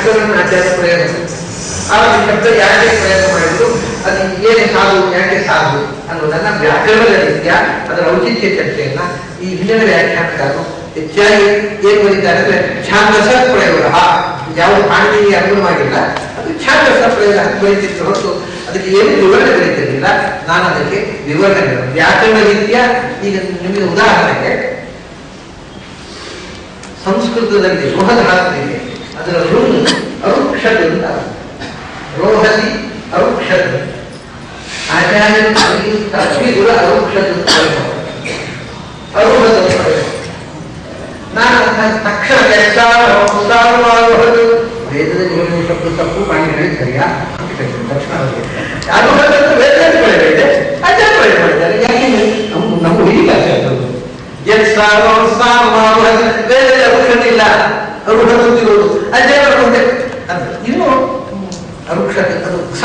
ಶಬ್ದಗಳನ್ನು ಆಚಾರ್ಯ ಪ್ರಯೋಗ ಮಾಡ್ತಾರೆ. ಆ ಶಬ್ದ ಯಾಕೆ ಪ್ರಯೋಗ ಮಾಡಿದ್ರು, ಅದು ಏನೇ ಸಾಧು ಯಾಕೆ ಸಾಧು ಅನ್ನೋದನ್ನ ವ್ಯಾಕರಣದ ರೀತಿಯ ಅದರ ಔಚಿತ್ಯ ಚರ್ಚೆಯನ್ನ ಈ ಹಿಂದಿನ ವ್ಯಾಖ್ಯಾನಕಾರರು ಹೆಚ್ಚಾಗಿ ಏನ್ ಬರೀತಾರೆ ಅಂದ್ರೆ ಛಾಂದಸ ಪ್ರಯೋಗ. ಯಾವುದು ಪಾಣಿನಿಗೆ ಅನುಗುಣವಾಗಿಲ್ಲ ಅದು ಛಾಂದಸ ಪ್ರಯೋಗ ಅಂತ ಬರೀತಿದ್ರು ಹೊರತು ಅದಕ್ಕೆ ಏನು ವಿವರಣೆ ಬರೀತಿರ್ಲಿಲ್ಲ. ನಾನು ಅದಕ್ಕೆ ವಿವರಣೆ ವ್ಯಾಕರಣ ರೀತಿಯ. ಈಗ ನಿಮಗೆ ಉದಾಹರಣೆಗೆ ಸಂಸ್ಕೃತದಲ್ಲಿ ರೋಹಧಾತುವಿಗೆ ಅದರ ಋಣ್ ಅರುಕ್ಷದ್ ಅಂತ, ರೋಹದಿ ಅರುಕ್ಷದ್, ಆಚಾರ್ಯ ಅಶ್ವಿಗುರ ಅರುಕ್ಷದ್ ಅರುಹದ ಪ್ರಯೋಗ. ನಾನು ತಕ್ಷಣ ವೇದದಲ್ಲಿ ಹೇಳುವ ಶಬ್ದ ತಪ್ಪು, ಪಾಣಿಗಳಲ್ಲಿ ಸರಿಯಾ ತಕ್ಷಣ ಅರುಹದ ವೇದದಲ್ಲಿ ಪ್ರಯೋಗ ಆಚಾರ್ಯ ಪ್ರಯೋಗ ಮಾಡಿದ್ದಾರೆ. ಯಾಕೆ ನಮ್ಗೆ ಹೀಗೆ ವೇದದಲ್ಲಿ ಅರುಕ್ಷದಿಲ್ಲ, ಅರುಹದಿರೋದು ಆಚಾರ್ಯ ಇನ್ನು ಅರುಕ್ಷತೆ ಅದು ಕ್ಷ.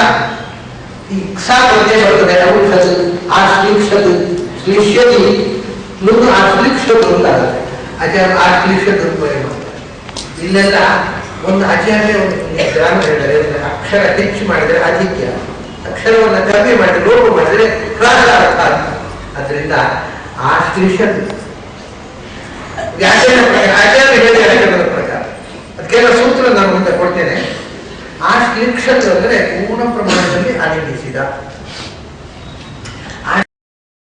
ಈ ಕ್ಷ ಪ್ರತ್ಯಯ ಬರ್ತದೆ. ಅರುಕ್ಷದು ಆಶ್ಲಿಕ್ಷದು ಶ್ಲಿಷ್ಯತಿ ಮುಂದೆ ಆಶ್ಲಿಕ್ಷದು ಅಂತ ಆಗುತ್ತೆ. ಆಚಾರ್ಯ ಆಶ್ಲಿಕ್ಷದು ಪ್ರಯೋಗ ಮಾಡ್ತಾರೆ. ಇಲ್ಲೆಲ್ಲ ಒಂದು ಆಚಾರ್ಯ ಗ್ರಾಮ ಹೇಳಿದರೆ ಅಕ್ಷರ ಹೆಚ್ಚು ಮಾಡಿದರೆ ಆಧಿಕ್ಯ, ಅಕ್ಷರವನ್ನು ಕಡಿಮೆ ಮಾಡಿದರೆ ಲೋಪ ಮಾಡಿದರೆ ಹ್ರಾಸ ಅರ್ಥ. ಅದರಿಂದ ಆಶ್ಲಿಷದು ವ್ಯಾಕರಣ ಪ್ರಕಾರ ಆಚಾರ್ಯ ಹೇಳಿದ ವ್ಯಾಕರಣದ ಪ್ರಕಾರ ಅದಕ್ಕೆಲ್ಲ ಸೂತ್ರ ನಾನು ಮುಂದೆ ಕೊಡ್ತೇನೆ.